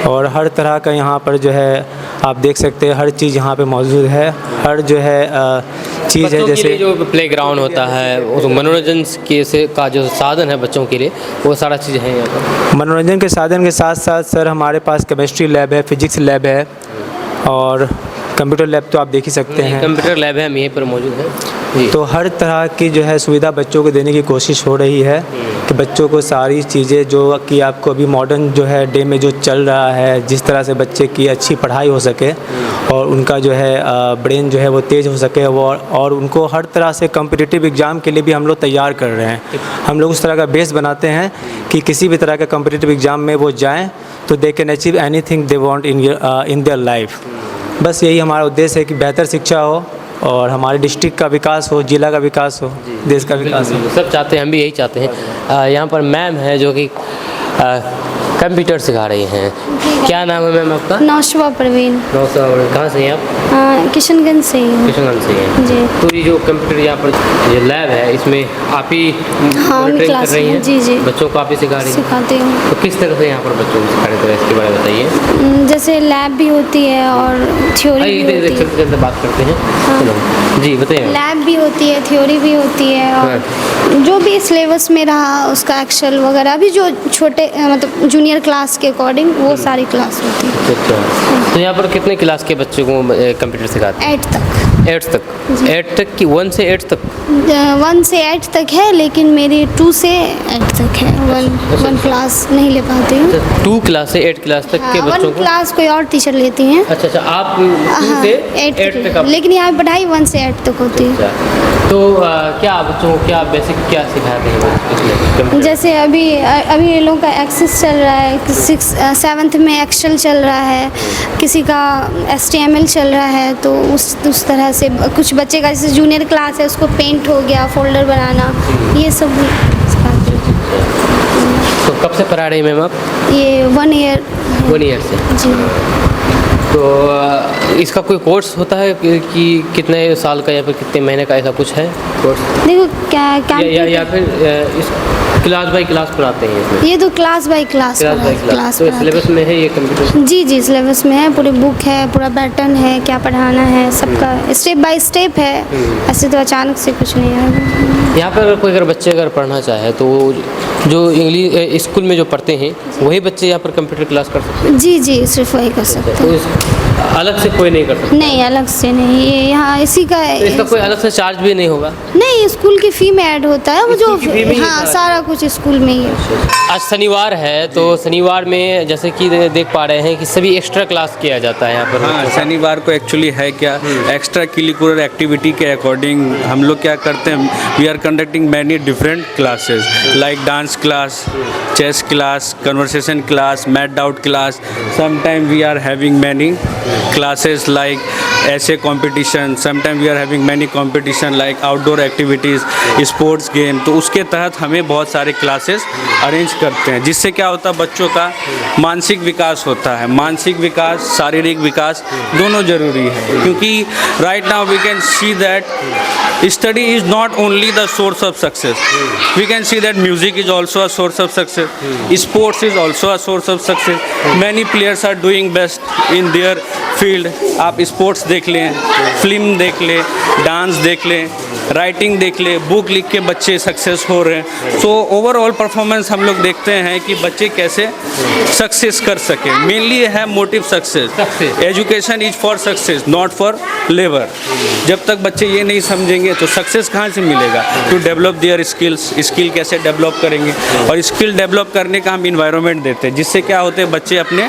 और हर तरह का यहाँ पर जो है आप देख सकते हैं हर चीज़ यहाँ पे मौजूद है। हर जो है चीज़ है, जैसे जो प्लेग्राउंड होता है, उस मनोरंजन के से का जो साधन है बच्चों के लिए, वो सारा चीज़ है यहाँ पर। मनोरंजन के साधन के साथ साथ सर हमारे पास केमिस्ट्री लैब है, फिजिक्स लैब है और कंप्यूटर लैब तो आप देख ही सकते हैं। कंप्यूटर लैब है, हम यहीं पर मौजूद हैं। तो हर तरह की जो है सुविधा बच्चों को देने की कोशिश हो रही है कि बच्चों को सारी चीज़ें जो कि आपको अभी मॉडर्न जो है डे में जो चल रहा है, जिस तरह से बच्चे की अच्छी पढ़ाई हो सके और उनका जो है ब्रेन जो है वो तेज़ हो सके, वो और उनको हर तरह से कॉम्पिटिटिव एग्ज़ाम के लिए भी हम लोग तैयार कर रहे हैं। हम लोग उस तरह का बेस बनाते हैं कि किसी भी तरह का कॉम्पिटिटिव एग्ज़ाम में वो जाएँ तो they can achieve anything they want in their life. बस यही हमारा उद्देश्य है कि बेहतर शिक्षा हो और हमारे डिस्ट्रिक्ट का विकास हो, जिला का विकास हो, देश का विकास हो। सब चाहते हैं, हम भी यही चाहते हैं। यहाँ पर मैम है जो कि कंप्यूटर सिखा रही हैं। क्या नाम है मैम आपका? नौशवा परवीन। कहाँ से हैं आप? किशनगंज से ही हूँ। किशनगंज से हैं जी। तो ये जो कंप्यूटर यहाँ पर ये लैब है, इसमें आप ही हम ट्रेन कर क्लास रही हैं? जी जी बच्चों को आप ही सिखा रही हैं? सिखाती हूँ। तो किस तरह से यहाँ पर बच्चों को सिखा रहे हैं, तो इसके बारे में बताइए। जैसे लैब भी होती है और थ्योरी भी होती है। चलते बात करते हैं। चलो जी बताइए। लैब भी होती है, थ्योरी भी होती है और जो भी सिलेबस में रहा उसका एक्सेल वगैरह भी जो छोटे मतलब जूनियर क्लास के अकॉर्डिंग वो सारी क्लास होती है। अच्छा, तो यहाँ पर कितने क्लास के बच्चों को कंप्यूटर सिखाते हैं? 8 तक। 8 तक की 1 से 8 तक? 1 से 8 तक है, लेकिन मेरी 2 से 8 तक है। 1 क्लास नहीं ले पाती हूँ। 2 क्लास से 8 क्लास तक के बच्चों 1 को? क्लास कोई और टीचर लेती हैं। अच्छा, आप 2 से 8 तक? लेकिन यहाँ पे पढ़ाई 1 से 8 तक होती है। तो क्या बच्चों को क्या बेसिक क्या सिखाते हैं? जैसे अभी ये लोगों का एक्सेस चल रहा है, 7th में एक्सेल चल रहा है, किसी का HTML चल रहा है, तो उस तरह से कुछ बच्चे का जैसे जूनियर क्लास है उसको पेंट हो गया, फोल्डर बनाना, ये सब सिखाते हैं। तो कब से पढ़ा रही मैम आप? ये 1 ईयर। 1 ईयर से? जी। तो इसका कोई कोर्स होता है कि कितने साल का या फिर कितने महीने का, ऐसा कुछ है कोर्स? देखो क्या या फिर इस क्लास बाय क्लास पढ़ाते हैं इसमें? ये तो क्लास बाय क्लास तो सिलेबस में है ये कंप्यूटर? जी जी, सिलेबस में है, पूरी बुक है, पूरा पैटर्न है, क्या पढ़ाना है, सबका स्टेप बाय स्टेप है। ऐसे तो अचानक से कुछ नहीं है। यहाँ पर कोई अगर बच्चे अगर पढ़ना चाहे तो जो इंग्लिश स्कूल में जो पढ़ते हैं वही बच्चे यहाँ पर कंप्यूटर क्लास कर सकते हैं? जी जी, सिर्फ वही कर सकते हैं। तो अलग से कोई नहीं कर सकता? नहीं, अलग से नहीं, ये यहाँ इसी का तो इसका कोई अलग से चार्ज भी नहीं होगा? नहीं, स्कूल की फ़ी में ऐड होता है वो जो। हाँ, सारा कुछ स्कूल में ही है। आज शनिवार है, तो शनिवार में जैसे कि देख पा रहे हैं कि सभी एक्स्ट्रा क्लास किया जाता है यहाँ पर। हाँ, शनिवार को एक्चुअली है क्या, एक्स्ट्रा करिकुलर एक्टिविटी के अकॉर्डिंग हम लोग क्या करते हैं, we are conducting many different classes like dance class, chess class, conversation class, math doubt class. Sometimes we are having many classes like essay competition. Sometimes we are having many competition like outdoor activities, sports game. तो उसके तहत हमें बहुत सारे classes arrange करते हैं, जिससे क्या होता है बच्चों का मानसिक विकास होता है। मानसिक विकास, शारीरिक विकास दोनों ज़रूरी है, क्योंकि right now we can see that study is not only the source of success. We can see that music is also a source of success. Sports is also a source of success. Many players are doing best in their field, आप sports देख लें, film देख लें, dance देख लें, writing देख ले, book लिख के बच्चे सक्सेस हो रहे हैं। सो ओवरऑल परफॉर्मेंस हम लोग देखते हैं कि बच्चे कैसे सक्सेस कर सकें। मेनली है motive success. Education is for success, not for labour. जब तक बच्चे ये नहीं समझेंगे तो सक्सेस कहाँ से मिलेगा? To develop their skills, skill कैसे डेवलप करेंगे, और स्किल डेवलप करने का हम इन्वायरमेंट देते हैं, जिससे क्या होते हैं बच्चे अपने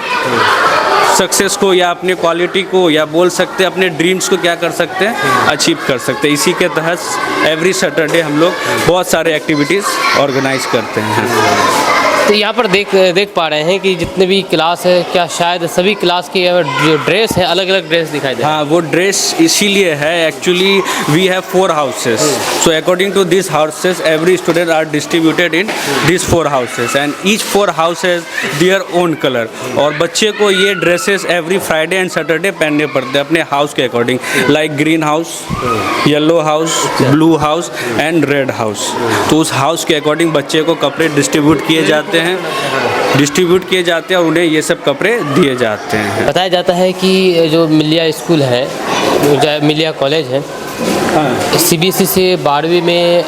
सक्सेस को या अपने क्वालिटी को या बोल सकते हैं अपने ड्रीम्स को क्या कर सकते हैं, अचीव कर सकते हैं। इसी के तहत एवरी सैटरडे हम लोग बहुत सारे एक्टिविटीज़ ऑर्गेनाइज करते हैं। तो यहाँ पर देख पा रहे हैं कि जितने भी क्लास है, क्या शायद सभी क्लास की जो ड्रेस है अलग अलग ड्रेस दिखाई दे रहा है? हाँ, वो ड्रेस इसीलिए है, actually we have 4 houses, so according to this houses every student are distributed in this 4 houses and each 4 houses their own colour. और बच्चे को ये dresses every Friday and Saturday पहनने पड़ते हैं अपने हाउस के according, like green house, yellow house, blue house and red house. तो उस हाउस के अकॉर्डिंग बच्चे को कपड़े डिस्ट्रीब्यूट किए जाते हैं और उन्हें ये सब कपड़े दिए जाते हैं। बताया जाता है कि जो मिलिया स्कूल है, जो मिलिया कॉलेज है, CBSE से 12वीं में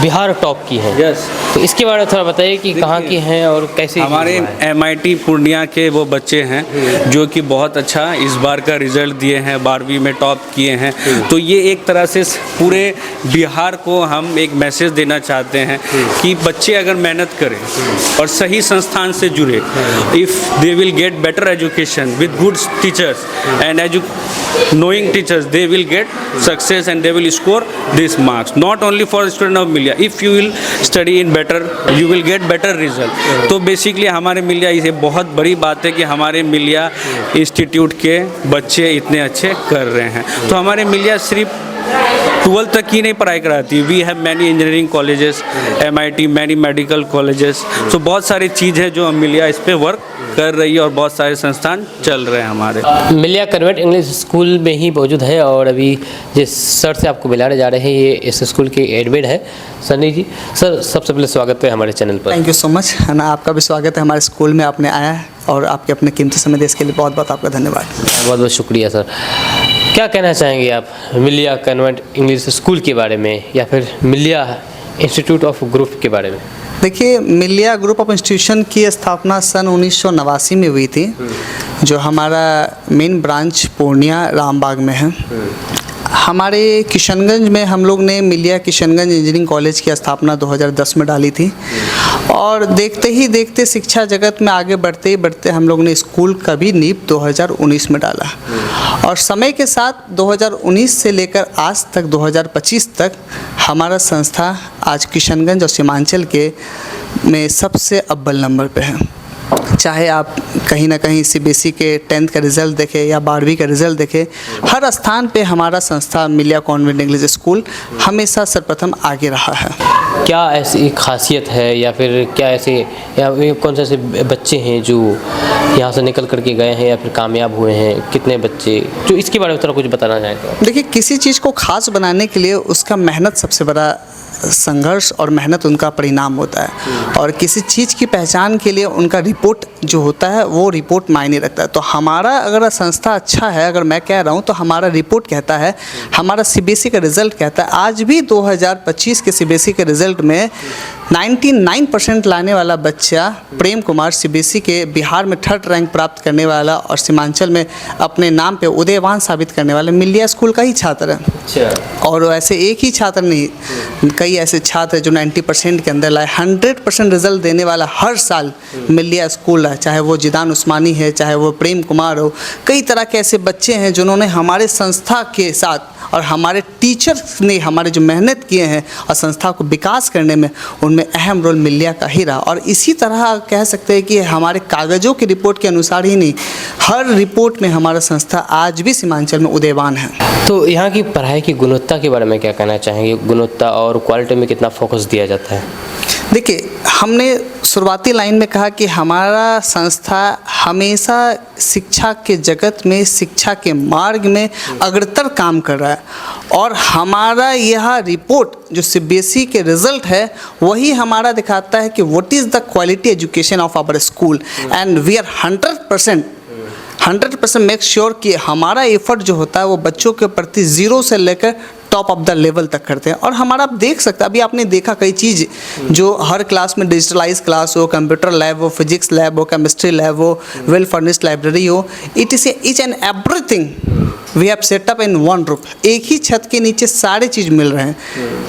बिहार टॉप की है। यस। तो इसके बारे में थोड़ा बताइए कि कहाँ की हैं और कैसे? हमारे MIT पूर्णिया के वो बच्चे हैं जो कि बहुत अच्छा इस बार का रिज़ल्ट दिए हैं, 12वीं में टॉप किए हैं। तो ये एक तरह से पूरे बिहार को हम एक मैसेज देना चाहते हैं कि बच्चे अगर मेहनत करें और सही संस्थान से जुड़े, if they will get better education with good teachers and knowing teachers, they will get success and they will score these marks. Not only for student of Milia, if you will study in better, you will get better result. तो basically हमारे मिलिया ये बहुत बड़ी बात है कि हमारे मिलिया इंस्टीट्यूट के बच्चे इतने अच्छे कर रहे हैं। तो हमारे मिलिया सिर्फ 12th तक ही नहीं पढ़ाई कराती, we have many engineering colleges, MIT, many medical colleges. तो बहुत सारी चीज़ है जो मिलिया इस पर वर्क कर रही है और बहुत सारे संस्थान चल रहे हैं हमारे। मिलिया कन्वेंट इंग्लिश स्कूल में ही मौजूद है और अभी जिस सर से आपको मिलाने जा रहे हैं ये इस स्कूल के एडमिन है सन्नी जी। सर, सबसे पहले स्वागत है हमारे चैनल पर। थैंक यू सो मच, है ना। आपका भी स्वागत है हमारे स्कूल में, आपने आया है और आपके अपने कीमती समय देने के लिए बहुत बहुत आपका धन्यवाद। बहुत बहुत शुक्रिया सर। क्या कहना चाहेंगे आप मिलिया कन्वेंट इंग्लिश स्कूल के बारे में या फिर मिलिया इंस्टीट्यूट ऑफ ग्रुप के बारे में? देखिए, मिलिया ग्रुप ऑफ इंस्टीट्यूशन की स्थापना सन 1989 में हुई थी, जो हमारा मेन ब्रांच पूर्णिया रामबाग में है। हमारे किशनगंज में हम लोग ने मिलिया किशनगंज इंजीनियरिंग कॉलेज की स्थापना 2010 में डाली थी और देखते ही देखते शिक्षा जगत में आगे बढ़ते ही बढ़ते हम लोग ने स्कूल का भी नींव 2019 में डाला और समय के साथ 2019 से लेकर आज तक 2025 तक हमारा संस्था आज किशनगंज और सीमांचल के में सबसे अव्वल नंबर पे है। चाहे आप कहीं ना कहीं CBSE के 10th का रिज़ल्ट देखें या 12वीं का रिज़ल्ट देखें, हर स्थान पे हमारा संस्था मिलिया कॉन्वेंट इंग्लिश स्कूल हमेशा सर्वप्रथम आगे रहा है। क्या ऐसी खासियत है या फिर क्या ऐसे या कौन से ऐसे बच्चे हैं जो यहाँ से निकल करके गए हैं या फिर कामयाब हुए हैं? कितने बच्चे, जो इसके बारे में थोड़ा कुछ बताना चाहें तो? देखिए, किसी चीज़ को खास बनाने के लिए उसका मेहनत सबसे बड़ा संघर्ष और मेहनत उनका परिणाम होता है और किसी चीज़ की पहचान के लिए उनका रिपोर्ट जो होता है वो रिपोर्ट मायने रखता है। तो हमारा अगर संस्था अच्छा है, अगर मैं कह रहा हूँ तो हमारा रिपोर्ट कहता है, हमारा CBSE का रिज़ल्ट कहता है। आज भी 2025 के CBSE के रिज़ल्ट में 99% लाने वाला बच्चा प्रेम कुमार CBSE के बिहार में 3rd रैंक प्राप्त करने वाला और सीमांचल में अपने नाम पे उदयवान साबित करने वाला मिलिया स्कूल का ही छात्र है। अच्छा। और ऐसे एक ही छात्र नहीं, कई ऐसे छात्र जो 90% के अंदर लाए। 100% रिजल्ट देने वाला हर साल मिलिया स्कूल है, चाहे वो जिदान उस्मानी है, चाहे वो प्रेम कुमार हो। कई तरह के ऐसे बच्चे हैं जिन्होंने हमारे संस्था के साथ और हमारे टीचर्स ने हमारे जो मेहनत किए हैं और संस्था को विकास करने में उनमें अहम रोल मिलिया का ही रहा। और इसी तरह कह सकते हैं कि हमारे कागज़ों की रिपोर्ट के अनुसार ही नहीं, हर रिपोर्ट में हमारा संस्था आज भी सीमांचल में उदयवान है। तो यहाँ की पढ़ाई की गुणवत्ता के बारे में क्या कहना चाहेंगे? गुणवत्ता और क्वालिटी में कितना फोकस दिया जाता है? देखिए, हमने शुरुआती लाइन में कहा कि हमारा संस्था हमेशा शिक्षा के जगत में, शिक्षा के मार्ग में अग्रतर काम कर रहा है और हमारा यह रिपोर्ट जो CBSE के रिज़ल्ट है वही हमारा दिखाता है कि what is the quality education of our school and we are 100% 100% make sure कि हमारा एफर्ट जो होता है वो बच्चों के प्रति ज़ीरो से लेकर टॉप ऑफ द लेवल तक करते हैं। और हमारा आप देख सकते हैं, अभी आपने देखा कई चीज़ जो हर क्लास में डिजिटलाइज क्लास हो, कंप्यूटर लैब हो, फिजिक्स लैब हो, केमिस्ट्री लैब हो, वेल फर्निश्ड लाइब्रेरी हो, it is each and everything we have set up in one roof. एक ही छत के नीचे सारे चीज़ मिल रहे हैं,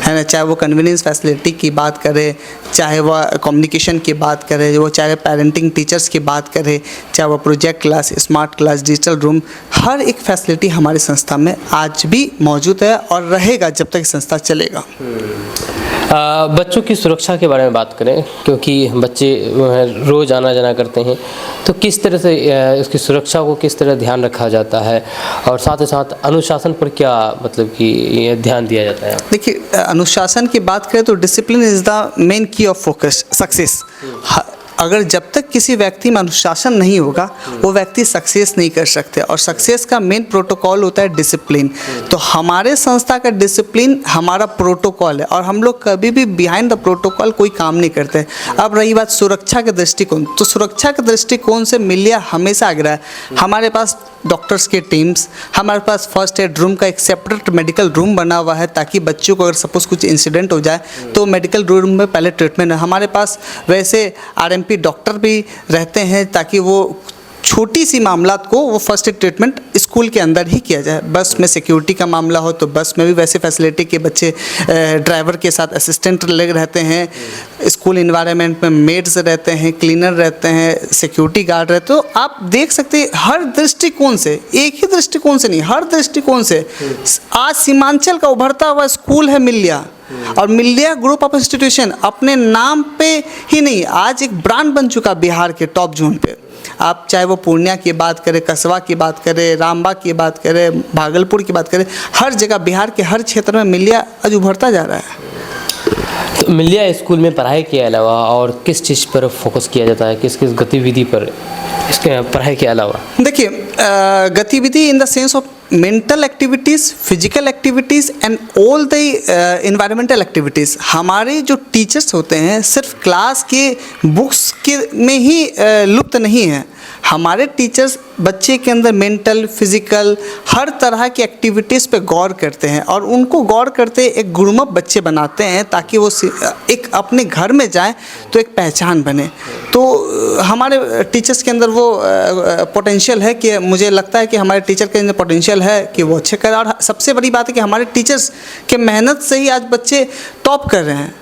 है ना। चाहे वो कन्वीनियंस फैसिलिटी की बात करें, चाहे वह कम्युनिकेशन की बात करें, वो चाहे पेरेंटिंग टीचर्स की बात करें, चाहे वो project class, smart class, digital room, हर एक फैसिलिटी हमारी संस्था में आज भी मौजूद है और रहेगा जब तक संस्था चलेगा। बच्चों की सुरक्षा के बारे में बात करें, क्योंकि बच्चे रोज़ आना जाना करते हैं, तो किस तरह से इसकी सुरक्षा को किस तरह ध्यान रखा जाता है और साथ ही साथ अनुशासन पर क्या मतलब कि ये ध्यान दिया जाता है? देखिए, अनुशासन की बात करें तो डिसिप्लिन इज़ द मेन की ऑफ फोकस सक्सेस। अगर जब तक किसी व्यक्ति में अनुशासन नहीं होगा वो व्यक्ति सक्सेस नहीं कर सकते, और सक्सेस का मेन प्रोटोकॉल होता है डिसिप्लिन। तो हमारे संस्था का डिसिप्लिन हमारा प्रोटोकॉल है और हम लोग कभी भी बिहाइंड द प्रोटोकॉल कोई काम नहीं करते। अब रही बात सुरक्षा के दृष्टिकोण, तो सुरक्षा के दृष्टिकोण से मिलिया हमेशा आग्रह है। हमारे पास डॉक्टर्स के टीम्स, हमारे पास फर्स्ट एड रूम का एक सेपरेट मेडिकल रूम बना हुआ है ताकि बच्चों को अगर सपोज़ कुछ इंसिडेंट हो जाए तो मेडिकल रूम में पहले ट्रीटमेंट है। हमारे पास वैसे आरएमपी डॉक्टर भी रहते हैं ताकि वो छोटी सी मामलात को वो फर्स्ट एड ट्रीटमेंट स्कूल के अंदर ही किया जाए। बस में सिक्योरिटी का मामला हो तो बस में भी वैसे फैसिलिटी के बच्चे ड्राइवर के साथ असिस्टेंट लगे रहते हैं, स्कूल इन्वायरमेंट में मेड्स रहते हैं, क्लीनर रहते हैं, सिक्योरिटी गार्ड रहते हैं। तो आप देख सकते हैं हर दृष्टिकोण से, एक ही दृष्टिकोण से नहीं, हर दृष्टिकोण से आज सीमांचल का उभरता हुआ स्कूल है मिलिया, और मिलिया ग्रुप ऑफ इंस्टीट्यूशन अपने नाम पे ही नहीं आज एक ब्रांड बन चुका बिहार के टॉप जोन पे। आप चाहे वो पूर्णिया की बात करें, कसबा की बात करें, रामबाग की बात करें, भागलपुर की बात करें, हर जगह बिहार के हर क्षेत्र में मिलिया आज उभरता जा रहा है। तो मिलिया स्कूल में पढ़ाई के अलावा और किस चीज़ पर फोकस किया जाता है, किस किस गतिविधि पर इसके पढ़ाई के अलावा? देखिए, गतिविधि in the sense of mental activities, physical activities and all the environmental activities. हमारे जो टीचर्स होते हैं सिर्फ क्लास के बुक्स के में ही लुप्त नहीं हैं। हमारे टीचर्स बच्चे के अंदर मेंटल, फिजिकल हर तरह की एक्टिविटीज़ पे गौर करते हैं और उनको गौर करते एक गुणवत्ता बच्चे बनाते हैं ताकि वो एक अपने घर में जाए तो एक पहचान बने। तो हमारे टीचर्स के अंदर वो पोटेंशियल है कि मुझे लगता है कि हमारे टीचर के अंदर पोटेंशियल है कि वो अच्छे करें। और सबसे बड़ी बात है कि हमारे टीचर्स के मेहनत से ही आज बच्चे टॉप कर रहे हैं।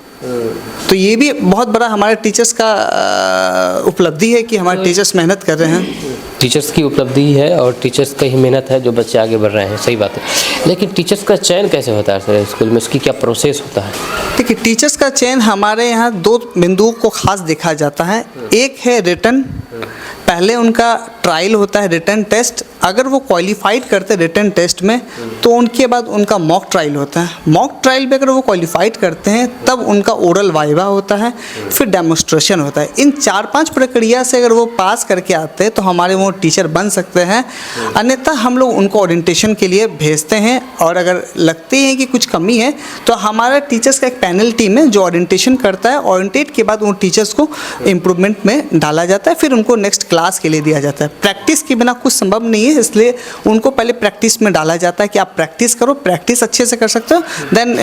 तो ये भी बहुत बड़ा हमारे टीचर्स का उपलब्धि है कि हमारे टीचर्स मेहनत कर रहे हैं। टीचर्स की उपलब्धि है और टीचर्स का ही मेहनत है जो बच्चे आगे बढ़ रहे हैं, सही बात है। लेकिन टीचर्स का चयन कैसे होता है सर स्कूल में, उसकी क्या प्रोसेस होता है? देखिए, टीचर्स का चयन हमारे यहाँ दो बिंदुओं को खास देखा जाता है। एक है रिटन, पहले उनका ट्रायल होता है रिटन टेस्ट। अगर वो क्वालिफाइड करते हैं रिटन टेस्ट में तो उनके बाद उनका मॉक ट्रायल होता है। मॉक ट्रायल में अगर वो क्वालिफाइड करते हैं तब उनका ओरल वाइवा होता है, फिर डेमोस्ट्रेशन होता है। इन 4-5 प्रक्रिया से अगर वो पास करके आते हैं तो हमारे वो टीचर बन सकते हैं। अन्यथा हम लोग उनको ओरिएंटेशन के लिए भेजते हैं और अगर लगते हैं कि कुछ कमी है तो हमारा टीचर्स का एक पैनल टीम है जो ओरिएंटेशन करता है। ओरिएंटेट के बाद उन टीचर्स को इम्प्रूवमेंट में डाला जाता है, फिर उनको नेक्स्ट क्लास के लिए दिया जाता है। प्रैक्टिस के बिना कुछ संभव नहीं है, इसलिए उनको पहले प्रैक्टिस में डाला जाता है कि आप प्रैक्टिस करो, प्रैक्टिस अच्छे से कर सकते हो, देन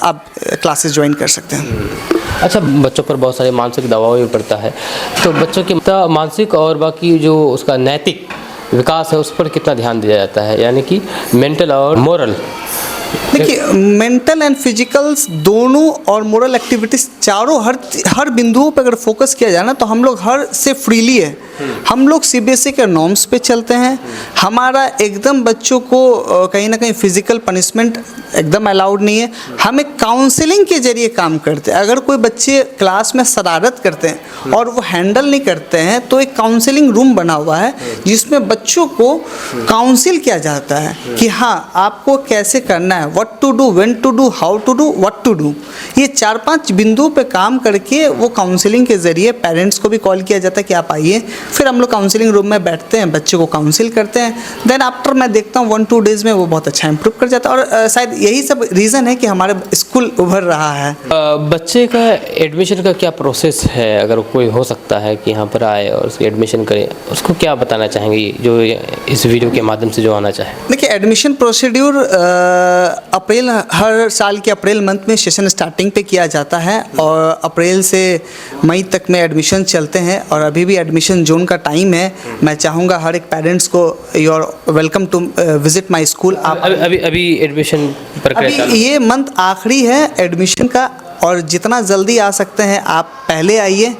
आप क्लासेस ज्वाइन कर सकते हैं। अच्छा, बच्चों पर बहुत सारे मानसिक दबाव भी पड़ता है, तो बच्चों के मानसिक और बाकी जो उसका नैतिक विकास है उस पर कितना ध्यान दिया जाता है, यानी कि मेंटल और मोरल? देखिए, मेंटल एंड फिजिकल्स दोनों और मोरल एक्टिविटीज़ चारों हर बिंदुओं पर अगर फोकस किया जाए ना तो हम लोग हर से फ्रीली है। हम लोग सीबीएसई के नॉर्म्स पे चलते हैं। हमारा एकदम बच्चों को कहीं ना कहीं फिजिकल पनिशमेंट एकदम अलाउड नहीं है। हम एक काउंसलिंग के जरिए काम करते हैं। अगर कोई बच्चे क्लास में शरारत करते हैं और वो हैंडल नहीं करते हैं तो एक काउंसलिंग रूम बना हुआ है जिसमें बच्चों को काउंसिल किया जाता है कि हाँ आपको कैसे करना है। हैं, what to do, when to do, how to do, what to do. ये 4-5 बिंदुओं पे काम करके वो काउंसलिंग के ज़रिए पेरेंट्स को भी कॉल किया जाता है कि आप आइए, फिर हम लोग काउंसलिंग रूम में बैठते हैं, बच्चे को काउंसिल करते हैं। देन आफ्टर मैं देखता हूँ 1-2 डेज़ में वो बहुत अच्छा इंप्रूव कर जाता है। और शायद यही सब रीज़न है कि हमारे स्कूल उभर रहा है। बच्चे का एडमिशन का क्या प्रोसेस है? अगर कोई हो सकता है कि यहाँ पर आए और उसकी एडमिशन करे, उसको क्या बताना चाहेंगे जो इस वीडियो के माध्यम से जो आना चाहे? देखिए, एडमिशन प्रोसीड्यूर अप्रैल, हर साल के अप्रैल मंथ में सेशन स्टार्टिंग पे किया जाता है और अप्रैल से मई तक में एडमिशन चलते हैं। और अभी भी एडमिशन जोन का टाइम है। मैं चाहूँगा हर एक पेरेंट्स को, you are welcome to visit my school. आप अभी एडमिशन प्रक्रिया अभी ये मंथ आखिरी है एडमिशन का, और जितना जल्दी आ सकते हैं आप पहले आइए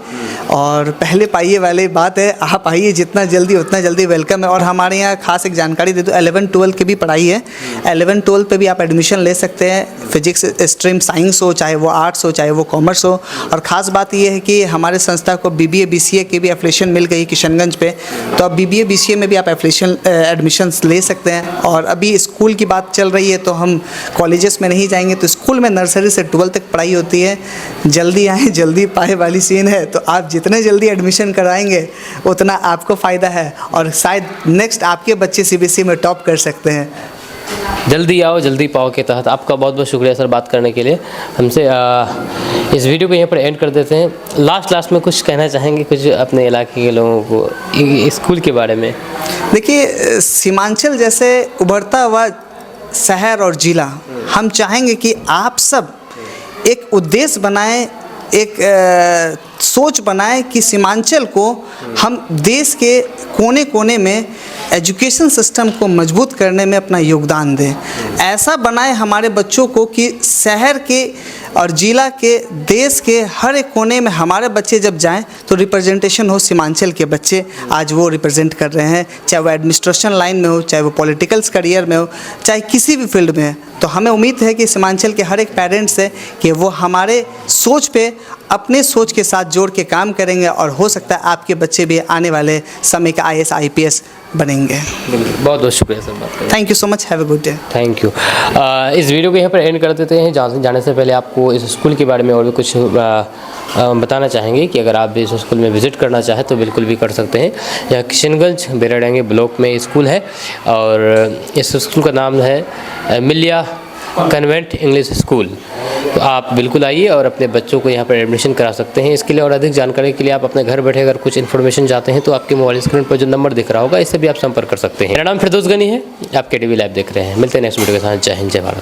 और पहले पाइए वाली बात है। आप आइए, जितना जल्दी उतना जल्दी वेलकम है। और हमारे यहाँ खास एक जानकारी दे दूँ, 11-12 की भी पढ़ाई है। 11-12 पे भी आप एडमिशन ले सकते हैं। फिजिक्स स्ट्रीम साइंस हो, चाहे वो आर्ट्स हो, चाहे वो कॉमर्स हो। और ख़ास बात ये है कि हमारे संस्था को BBA BCA की भी एफिलिएशन मिल गई किशनगंज पे, तो अब BBA BCA में भी आप एडमिशन्स ले सकते हैं। और अभी स्कूल की बात चल रही है तो हम कॉलेजेस में नहीं जाएंगे, तो स्कूल में नर्सरी से 12 तक पढ़ाई होती है। जल्दी आएँ जल्दी पाए वाली सीन है। तो आप जितने जल्दी एडमिशन कराएंगे उतना आपको फ़ायदा है, और शायद नेक्स्ट आपके बच्चे CBSE में टॉप कर सकते हैं। जल्दी आओ जल्दी पाओ के तहत आपका बहुत बहुत शुक्रिया सर बात करने के लिए हमसे। इस वीडियो को यहाँ पर एंड कर देते हैं। लास्ट में कुछ कहना चाहेंगे कुछ अपने इलाके के लोगों को स्कूल के बारे में? देखिए, सीमांचल जैसे उभरता हुआ शहर और ज़िला, हम चाहेंगे कि आप सब एक उद्देश्य बनाएं, एक सोच बनाएं कि सीमांचल को हम देश के कोने कोने में एजुकेशन सिस्टम को मजबूत करने में अपना योगदान दें। ऐसा बनाएं हमारे बच्चों को कि शहर के और ज़िला के, देश के हर एक कोने में हमारे बच्चे जब जाएं तो रिप्रेजेंटेशन हो सीमांचल के बच्चे। आज वो रिप्रेजेंट कर रहे हैं, चाहे वो एडमिनिस्ट्रेशन लाइन में हो, चाहे वो पॉलिटिकल्स करियर में हो, चाहे किसी भी फील्ड में है। तो हमें उम्मीद है कि सीमांचल के हर एक पेरेंट्स है कि वो हमारे सोच पे अपने सोच के साथ जोड़ के काम करेंगे, और हो सकता है आपके बच्चे भी आने वाले समय का IAS IPS बनेंगे। बहुत बहुत शुक्रिया सर बात करने। Thank you so much, have a good day. Thank you. इस वीडियो को यहाँ पर एंड कर देते हैं। जाने से पहले आपको इस स्कूल के बारे में और भी कुछ बताना चाहेंगे कि अगर आप भी इस स्कूल में विज़िट करना चाहें तो बिल्कुल भी कर सकते हैं। यहाँ किशनगंज बेराडांगी ब्लॉक में स्कूल है, और इस स्कूल का नाम है मिल्या कन्वेंट इंग्लिश स्कूल। तो आप बिल्कुल आइए और अपने बच्चों को यहाँ पर एडमिशन करा सकते हैं। इसके लिए और अधिक जानकारी के लिए आप अपने घर बैठे अगर कुछ इन्फॉर्मेशन चाहते हैं तो आपके मोबाइल स्क्रीन पर जो नंबर दिख रहा होगा इससे भी आप संपर्क कर सकते हैं। मेरा नाम फिरदौस गनी है, आप KTV लाइव देख रहे हैं। मिलते हैं नेक्स्ट वीडियो के साथ। जय हिंद, जय भारत।